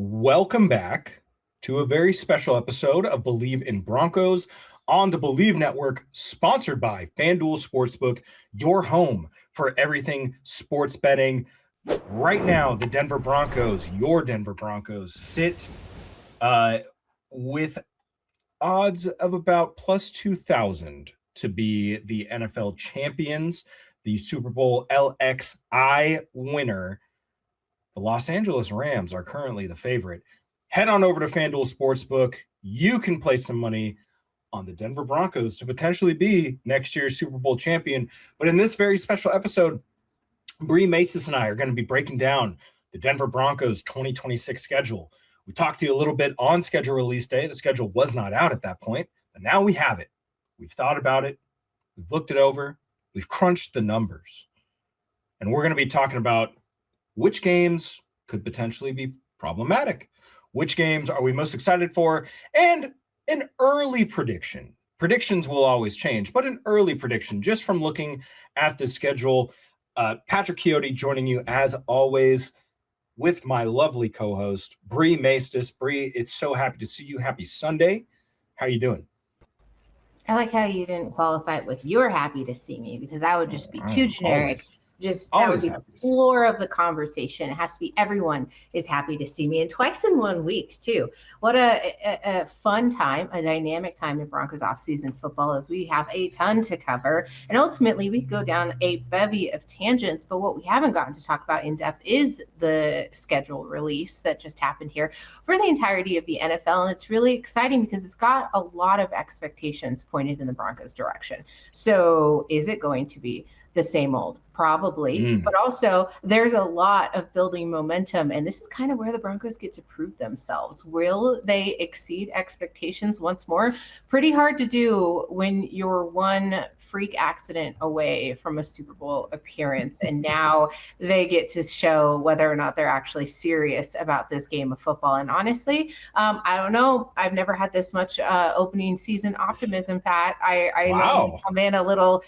Welcome back to a very special episode of Believe in Broncos on the Believe Network, sponsored by FanDuel Sportsbook, your home for everything sports betting. Right now, the Denver Broncos, your Denver Broncos, sit with odds of about plus 2,000 to be the NFL champions, the Super Bowl LXI winner. The Los Angeles Rams are currently the favorite. Head on over to FanDuel Sportsbook. You can place some money on the Denver Broncos to potentially be next year's Super Bowl champion. But in this very special episode, Bri Maestas and I are going to be breaking down the Denver Broncos 2026 schedule. We talked to you a little bit on schedule release day. The schedule was not out at that point, but now we have it. We've thought about it. We've looked it over. We've crunched the numbers. And we're going to be talking about which games could potentially be problematic, which games are we most excited for, and an early prediction. Predictions will always change, but an early prediction just from looking at the schedule. Patrick Chiotti joining you as always with my lovely co-host, Bri Maestas. Bri, it's so happy to see you. Happy Sunday. How are you doing? I like how you didn't qualify it with "you're happy to see me" because that would just be too generic. That would be the floor of the conversation. It has to be everyone is happy to see me, and twice in 1 week too. What a fun time, a dynamic time in Broncos offseason football, as we have a ton to cover, and ultimately we could go down a bevy of tangents. But what we haven't gotten to talk about in depth is the schedule release that just happened here for the entirety of the NFL, and it's really exciting because it's got a lot of expectations pointed in the Broncos' direction. So, is it going to be the same old? Probably, but also there's a lot of building momentum, and this is kind of where the Broncos get to prove themselves. Will they exceed expectations once more? Pretty hard to do when you're one freak accident away from a Super Bowl appearance, and now they get to show whether or not they're actually serious about this game of football. And honestly, I don't know. I've never had this much opening season optimism, Pat. I know come in a little,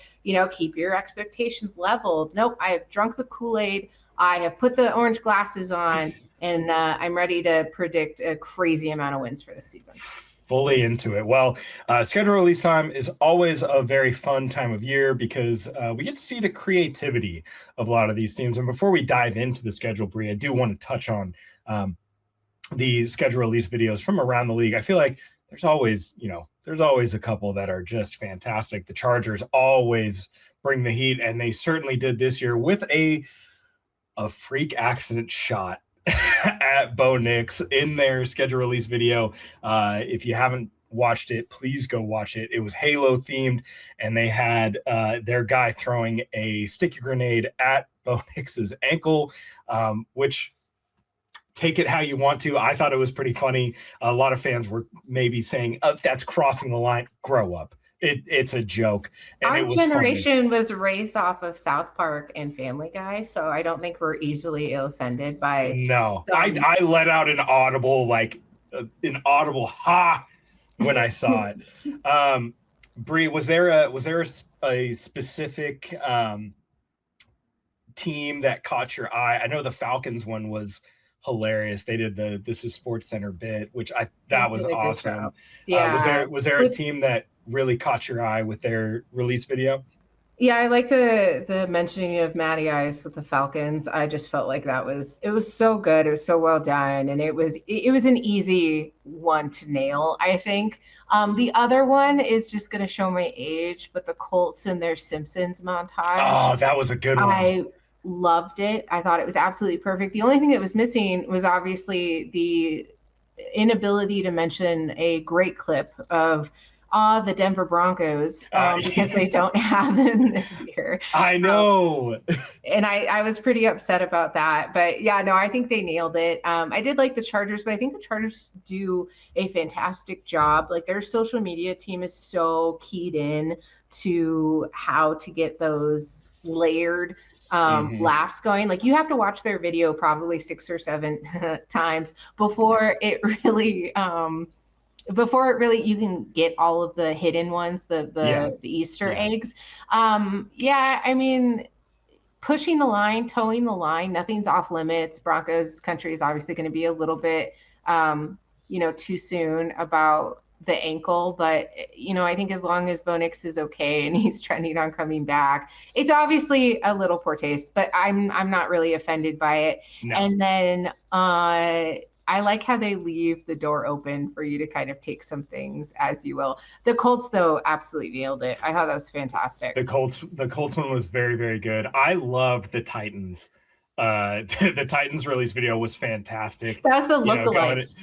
keep your expectations level. Nope, I have drunk the Kool-Aid. I have put the orange glasses on, and I'm ready to predict a crazy amount of wins for this season. Fully into it. Well, schedule release time is always a very fun time of year because we get to see the creativity of a lot of these teams. And before we dive into the schedule, Bri, I do want to touch on the schedule release videos from around the league. I feel like there's always a couple that are just fantastic. The Chargers always bring the heat, and they certainly did this year with a freak accident shot at Bo Nix in their schedule release video. If you haven't watched it, please go watch it. It was Halo themed, and they had their guy throwing a sticky grenade at Bo Nix's ankle, which, take it how you want to. I thought it was pretty funny. A lot of fans were maybe saying, that's crossing the line. Grow up. It's a joke. And our generation was raised off of South Park and Family Guy, so I don't think we're easily offended by. No, I let out an audible ha when I saw it. Bri, was there a specific team that caught your eye? I know the Falcons one was hilarious. They did the This Is Sports Center bit, which that was awesome. Yeah. Was there a team that really caught your eye with their release video? Yeah, I like the mentioning of Matty Ice with the Falcons. I just felt like it was so good. It was so well done, and it was an easy one to nail, I think. The other one is just going to show my age, but the Colts and their Simpsons montage. Oh, that was a good one. I loved it. I thought it was absolutely perfect. The only thing that was missing was obviously the inability to mention a great clip of the Denver Broncos because they don't have them this year. I know. And I was pretty upset about that. But yeah, no, I think they nailed it. I did like the Chargers, but I think the Chargers do a fantastic job. Like, their social media team is so keyed in to how to get those layered laughs going. Like, you have to watch their video probably 6 or 7 times before it really you can get all of the hidden ones, the Easter eggs. I mean, pushing the line, towing the line. Nothing's off limits. Broncos country is obviously going to be a little bit, too soon about the ankle, but I think as long as Bo Nix is okay and he's trending on coming back, it's obviously a little poor taste, but I'm not really offended by it. No. And then I like how they leave the door open for you to kind of take some things as you will. The Colts, though, absolutely nailed it. I thought that was fantastic. The Colts one was very, very good. I loved the Titans. The Titans release video was fantastic. That's the lookalikes.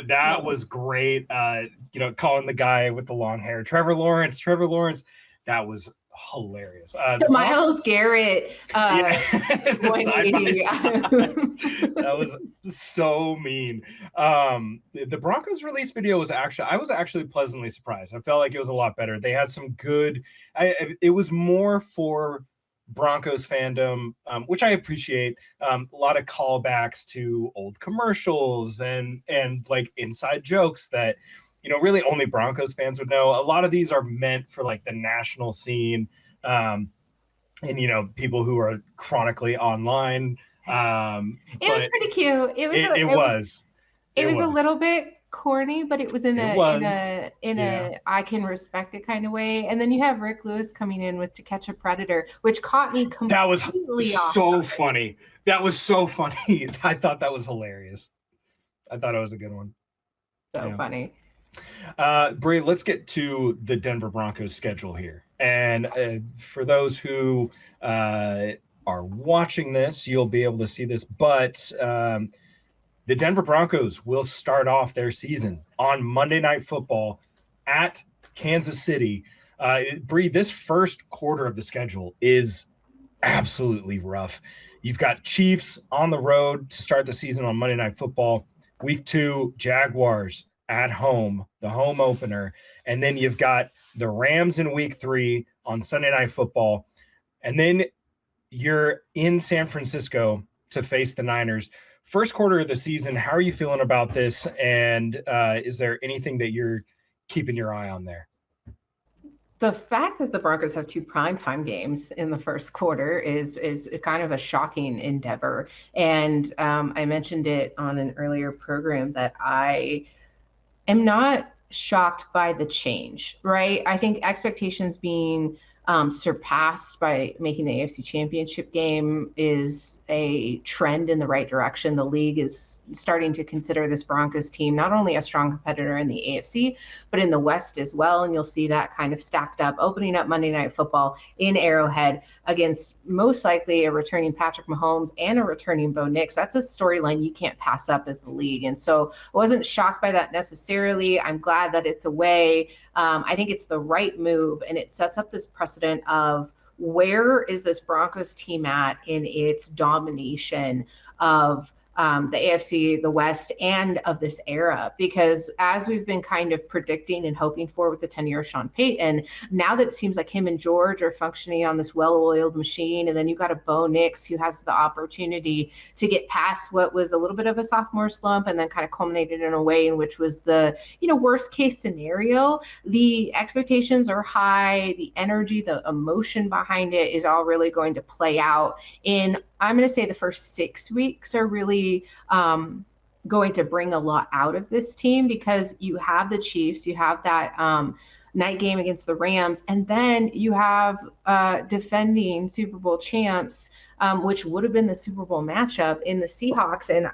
That was great. Calling the guy with the long hair, Trevor Lawrence, that was hilarious. The Myles Garrett that was so mean. The Broncos release video was I was actually pleasantly surprised. I felt like it was a lot better. They had some good, it was more for Broncos fandom, which I appreciate. A lot of callbacks to old commercials and like inside jokes that really only Broncos fans would know. A lot of these are meant for like the national scene, and people who are chronically online. It was pretty cute. It was a little bit corny, but it was in a I can respect it kind of way. And then you have Rick Lewis coming in with To Catch a Predator, which caught me completely That was so funny. That was so funny. I thought that was hilarious. I thought it was a good one. So funny. Bri, let's get to the Denver Broncos schedule here. And for those who are watching this, you'll be able to see this, but the Denver Broncos will start off their season on Monday Night Football at Kansas City. Bri, this first quarter of the schedule is absolutely rough. You've got Chiefs on the road to start the season on Monday Night Football. Week 2, Jaguars at home, the home opener. And then you've got the Rams in week 3 on Sunday Night Football. And then you're in San Francisco to face the Niners. First quarter of the season, how are you feeling about this? And is there anything that you're keeping your eye on there? The fact that the Broncos have 2 primetime games in the first quarter is kind of a shocking endeavor. And I mentioned it on an earlier program that I am not shocked by the change, right? I think expectations being surpassed by making the AFC Championship game is a trend in the right direction. The league is starting to consider this Broncos team not only a strong competitor in the AFC, but in the West as well. And you'll see that kind of stacked up, opening up Monday Night Football in Arrowhead against most likely a returning Patrick Mahomes and a returning Bo Nix. That's a storyline you can't pass up as the league. And so I wasn't shocked by that necessarily. I'm glad that it's away. I think it's the right move, and it sets up this precedent of where is this Broncos team at in its domination of the AFC, the West, and of this era. Because as we've been kind of predicting and hoping for with the tenure of Sean Payton, now that it seems like him and George are functioning on this well-oiled machine, and then you've got a Bo Nix who has the opportunity to get past what was a little bit of a sophomore slump and then kind of culminated in a way in which was the worst case scenario. The expectations are high, the energy, the emotion behind it is all really going to play out in, I'm going to say, the first 6 weeks are really going to bring a lot out of this team, because you have the Chiefs, you have that night game against the Rams, and then you have defending Super Bowl champs, which would have been the Super Bowl matchup in the Seahawks. And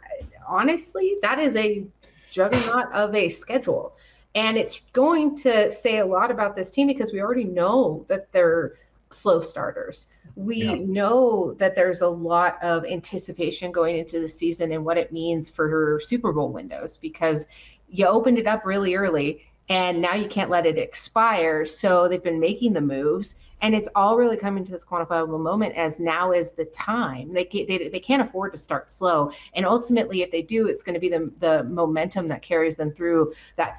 honestly, that is a juggernaut of a schedule. And it's going to say a lot about this team, because we already know that they're slow starters. We know that there's a lot of anticipation going into the season and what it means for Super Bowl windows, because you opened it up really early and now you can't let it expire. So they've been making the moves, and it's all really coming to this quantifiable moment as now is the time. They can't afford to start slow. And ultimately, if they do, it's going to be the momentum that carries them through that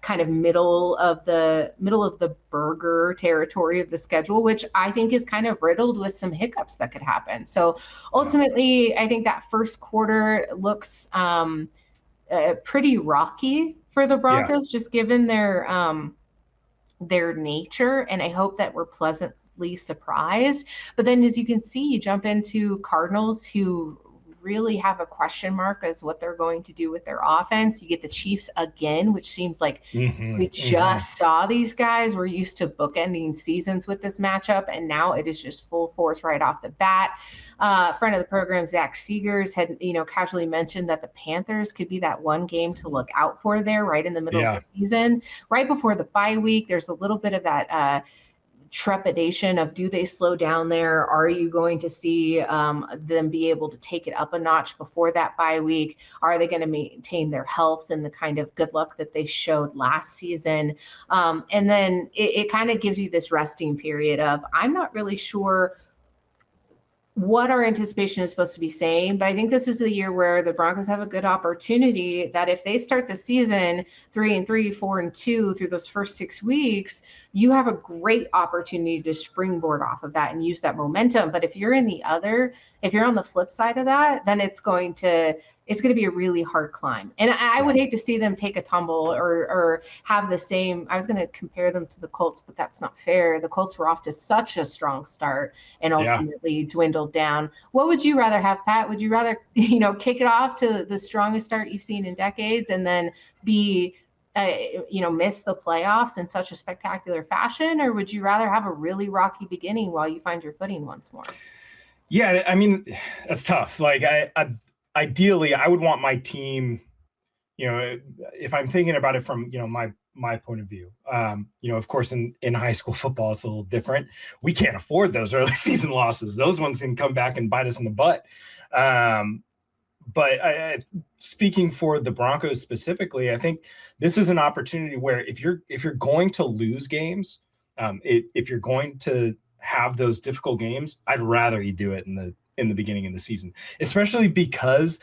kind of middle of the burger territory of the schedule, which I think is kind of riddled with some hiccups that could happen. So ultimately, I think that first quarter looks pretty rocky for the Broncos, just given their nature. And I hope that we're pleasantly surprised. But then, as you can see, you jump into Cardinals, who really have a question mark as what they're going to do with their offense. You get the Chiefs again, which seems like we just saw these guys. We're used to bookending seasons with this matchup, and now it is just full force right off the bat. Friend of the program, Zach Seegers, had casually mentioned that the Panthers could be that one game to look out for there, right in the middle of the season, right before the bye week. There's a little bit of that trepidation of, do they slow down there? Are you going to see them be able to take it up a notch before that bye week? Are they going to maintain their health and the kind of good luck that they showed last season? And then it kind of gives you this resting period of, I'm not really sure what our anticipation is supposed to be saying, but I think this is the year where the Broncos have a good opportunity that if they start the season 3-3, 4-2 through those first 6 weeks, you have a great opportunity to springboard off of that and use that momentum. But if you're on the flip side of that, then it's going to be a really hard climb. And I would hate to see them take a tumble or have the same. I was going to compare them to the Colts, but that's not fair. The Colts were off to such a strong start and ultimately dwindled down. What would you rather have, Pat? Would you rather, kick it off to the strongest start you've seen in decades and then be, miss the playoffs in such a spectacular fashion? Or would you rather have a really rocky beginning while you find your footing once more? Yeah, I mean, that's tough. Like ideally, I would want my team, if I'm thinking about it from, my point of view, of course, in high school football, it's a little different. We can't afford those early season losses. Those ones can come back and bite us in the butt. But speaking for the Broncos specifically, I think this is an opportunity where if you're going to lose games, if you're going to have those difficult games, I'd rather you do it in the beginning of the season, especially because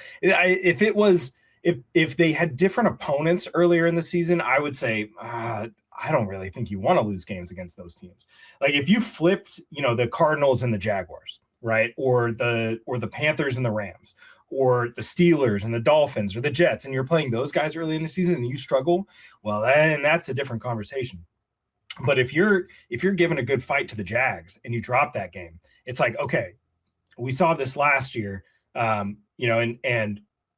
if they had different opponents earlier in the season, I would say, I don't really think you want to lose games against those teams. Like if you flipped, the Cardinals and the Jaguars, right? Or the Panthers and the Rams, or the Steelers and the Dolphins or the Jets, and you're playing those guys early in the season and you struggle, well, then that's a different conversation. But if you're giving a good fight to the Jags and you drop that game, it's like, okay, we saw this last year, and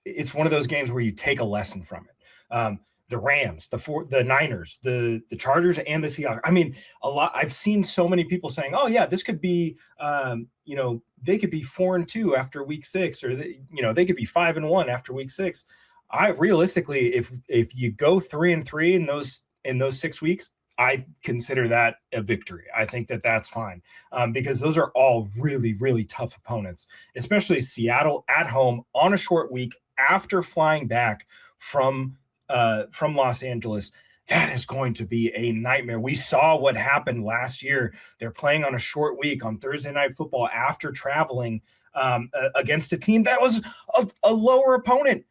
it's one of those games where you take a lesson from it. The Rams, the Niners, the Chargers, and the Seahawks. I mean, I've seen so many people saying, "Oh yeah, this could be, they could be 4-2 after week 6, or they could be 5-1 after week 6." I realistically, if you go 3-3 in those 6 weeks, I consider that a victory. I think that's fine because those are all really, really tough opponents, especially Seattle at home on a short week after flying back from Los Angeles. That is going to be a nightmare. We saw what happened last year. They're playing on a short week on Thursday Night Football after traveling against a team that was a lower opponent.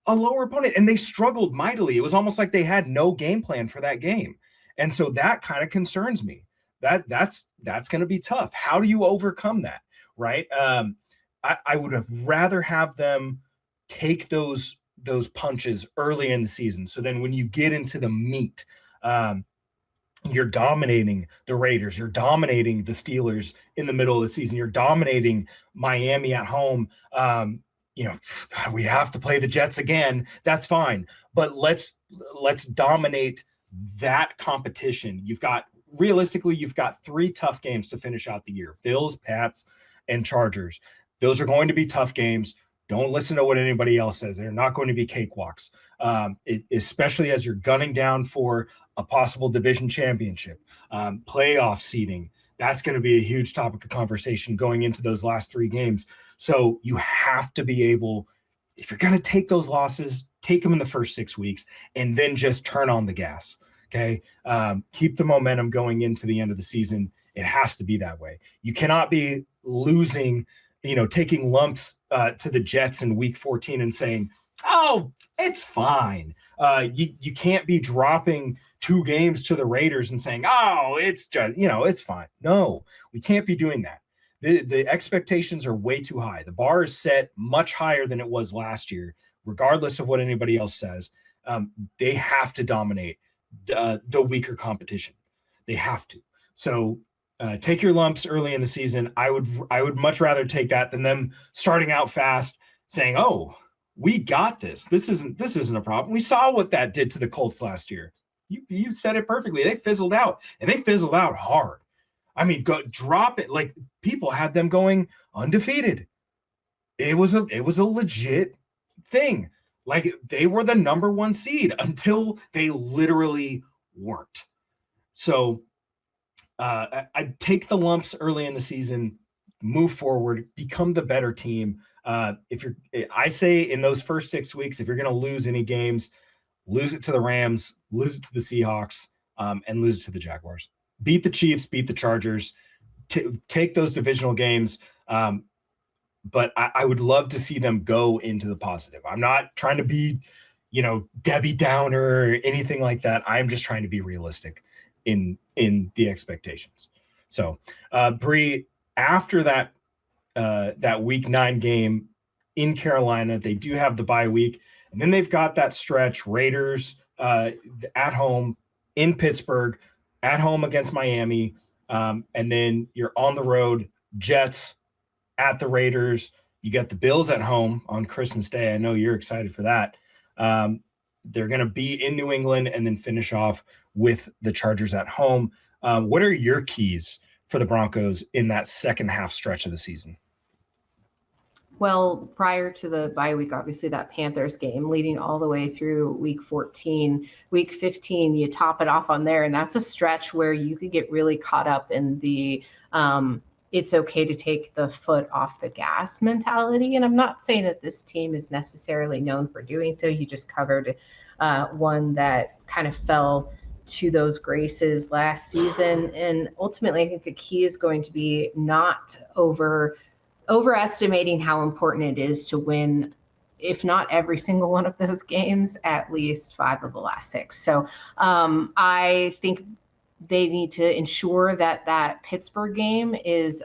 And they struggled mightily. It was almost like they had no game plan for that game. And so that kind of concerns me. That's going to be tough. How do you overcome that, right? I would have rather have them take those punches early in the season. So then when you get into the meat, you're dominating the Raiders, you're dominating the Steelers in the middle of the season, you're dominating Miami at home. God, we have to play the Jets again. That's fine. But let's dominate that competition. You've got 3 tough games to finish out the year: Bills, Pats, and Chargers. Those are going to be tough games. Don't listen to what anybody else says. They're not going to be cakewalks, especially as you're gunning down for a possible division championship, playoff seeding. That's going to be a huge topic of conversation going into those last 3 games. So you have to be able, if you're going to take those losses, take them in the first 6 weeks and then just turn on the gas. Okay. Keep the momentum going into the end of the season. It has to be that way. You cannot be losing, taking lumps to the Jets in week 14 and saying, "Oh, it's fine." You can't be dropping 2 games to the Raiders and saying, "Oh, it's just, it's fine." No, we can't be doing that. The expectations are way too high. The bar is set much higher than it was last year, regardless of what anybody else says. They have to dominate the weaker competition. They have to. So take your lumps early in the season. I would much rather take that than them starting out fast saying, "Oh, we got this. This isn't a problem." We saw what that did to the Colts last year. You said it perfectly. They fizzled out, and they fizzled out hard. I mean, drop it. Like, people had them going undefeated. It was a legit thing. Like, they were the number one seed until they literally weren't. So I'd take the lumps early in the season, move forward, become the better team. I say in those first 6 weeks, if you're going to lose any games, lose it to the Rams, lose it to the Seahawks, and lose it to the Jaguars. Beat the Chiefs, beat the Chargers, take those divisional games. But I would love to see them go into the positive. I'm not trying to be, Debbie Downer or anything like that. I'm just trying to be realistic in the expectations. So, Bri, after that week 9 game in Carolina, they do have the bye week, and then they've got that stretch: Raiders at home, in Pittsburgh, at home against Miami, and then you're on the road, Jets at the Raiders. You got the Bills at home on Christmas Day. I know you're excited for that. They're going to be in New England and then finish off with the Chargers at home. What are your keys for the Broncos in that second half stretch of the season? Well, prior to the bye week, obviously that Panthers game leading all the way through week 14, week 15, you top it off on there. And that's a stretch where you could get really caught up in the it's okay to take the foot off the gas mentality. And I'm not saying that this team is necessarily known for doing so. You just covered one that kind of fell to those graces last season. And ultimately, I think the key is going to be not overestimating how important it is to win, if not every single one of those games, at least 5 of the last 6. So I think they need to ensure that Pittsburgh game is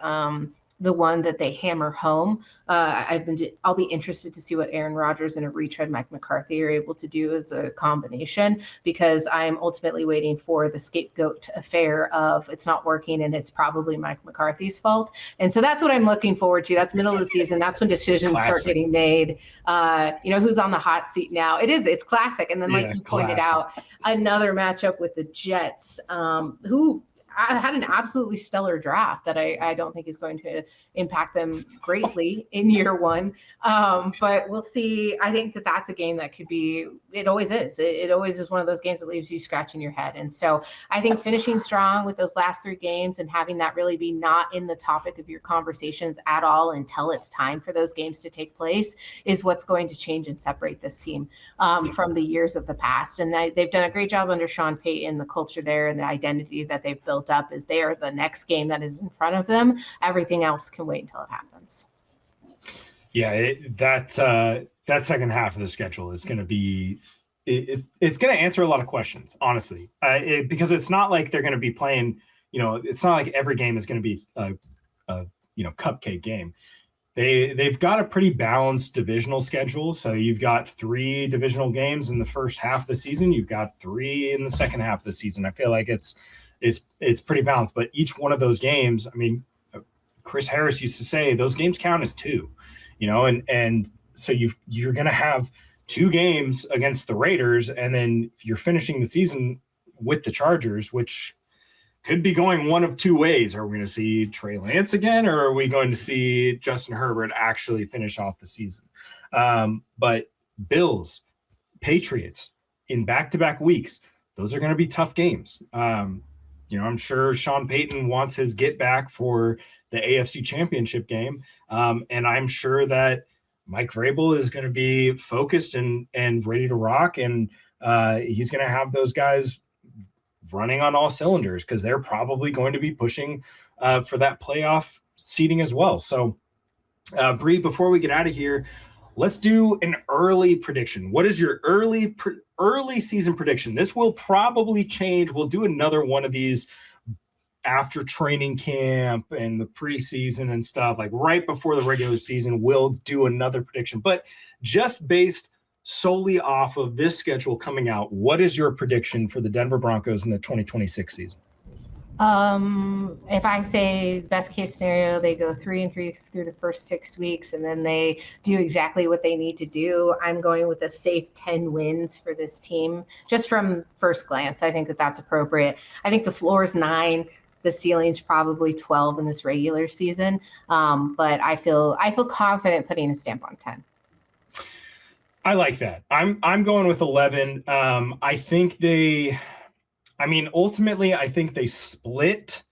the one that they hammer home. I'll be interested to see what Aaron Rodgers and a retread Mike McCarthy are able to do as a combination, because I'm ultimately waiting for the scapegoat affair of it's not working and it's probably Mike McCarthy's fault. And so that's what I'm looking forward to. That's middle of the season. That's when decisions start getting made. Who's on the hot seat now? It's classic. And then, like you pointed out, another matchup with the Jets, who I had an absolutely stellar draft that I don't think is going to impact them greatly in year one. But we'll see. I think that's a game that could be, it always is. It always is one of those games that leaves you scratching your head. And so I think finishing strong with those last 3 games and having that really be not in the topic of your conversations at all until it's time for those games to take place is what's going to change and separate this team from the years of the past. And they've done a great job under Sean Payton, the culture there and the identity that they've built up is they are the next game that is in front of them. Everything else can wait until it happens. Yeah, that second half of the schedule is going to be it's going to answer a lot of questions, honestly, because it's not like they're going to be playing. It's not like every game is going to be a cupcake game. They've got a pretty balanced divisional schedule. So you've got 3 divisional games in the first half of the season. You've got 3 in the second half of the season. I feel like it's pretty balanced, but each one of those games, I mean, Chris Harris used to say those games count as 2, and so you're going to have 2 games against the Raiders, and then you're finishing the season with the Chargers, which could be going one of 2 ways. Are we going to see Trey Lance again, or are we going to see Justin Herbert actually finish off the season? But Bills, Patriots in back-to-back weeks, those are going to be tough games. I'm sure Sean Payton wants his get back for the AFC Championship game. And I'm sure that Mike Vrabel is going to be focused and ready to rock. And he's going to have those guys running on all cylinders because they're probably going to be pushing for that playoff seeding as well. So, Bri, before we get out of here, let's do an early prediction. What is your early season prediction? This will probably change. We'll do another one of these after training camp and the preseason and stuff, like right before the regular season. We'll do another prediction, but just based solely off of this schedule coming out, what is your prediction for the Denver Broncos in the 2026 season? If I say best case scenario, they go 3-3 through the first 6 weeks, and then they do exactly what they need to do, I'm going with a safe 10 wins for this team. Just from first glance, I think that that's appropriate. I think the floor is 9. The ceiling's probably 12 in this regular season. But I feel confident putting a stamp on 10. I like that. I'm going with 11. Ultimately, I think they split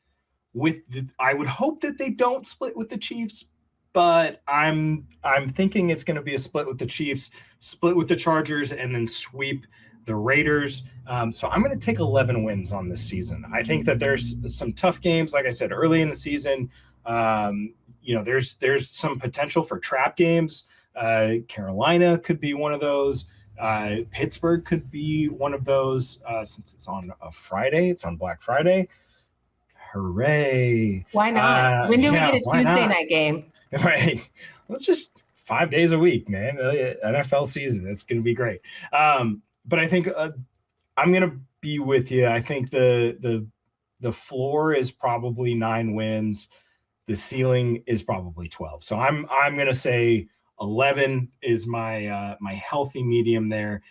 with I would hope that they don't split with the Chiefs, but I'm thinking it's going to be a split with the Chiefs, split with the Chargers, and then sweep the Raiders. So I'm going to take 11 wins on this season. I think that there's some tough games, like I said, early in the season. There's some potential for trap games. Carolina could be one of those. Pittsburgh could be one of those, since it's on a Friday. It's on Black Friday. Hooray. Why not? When do we get a Tuesday night game? Right. Let's just 5 days a week, man. NFL season. It's going to be great. But I think I'm going to be with you. I think the floor is probably 9 wins. The ceiling is probably 12. So I'm going to say 11 is my healthy medium there.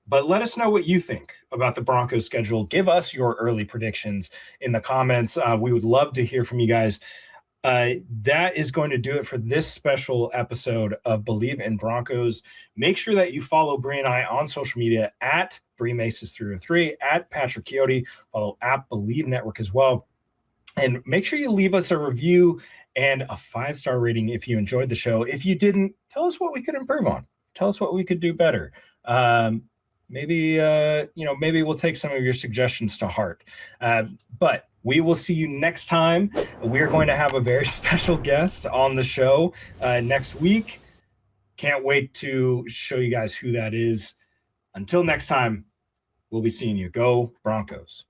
But let us know what you think about the Broncos schedule. Give us your early predictions in the comments. We would love to hear from you guys. That is going to do it for this special episode of Believe in Broncos. Make sure that you follow Bri and I on social media at Bri Maces303, at Patrick Chiotti. Follow at Believe Network as well. And make sure you leave us a review and a 5-star rating if you enjoyed the show. If you didn't, tell us what we could improve on. Tell us what we could do better. Maybe we'll take some of your suggestions to heart. But we will see you next time. We're going to have a very special guest on the show next week. Can't wait to show you guys who that is. Until next time, we'll be seeing you. Go Broncos.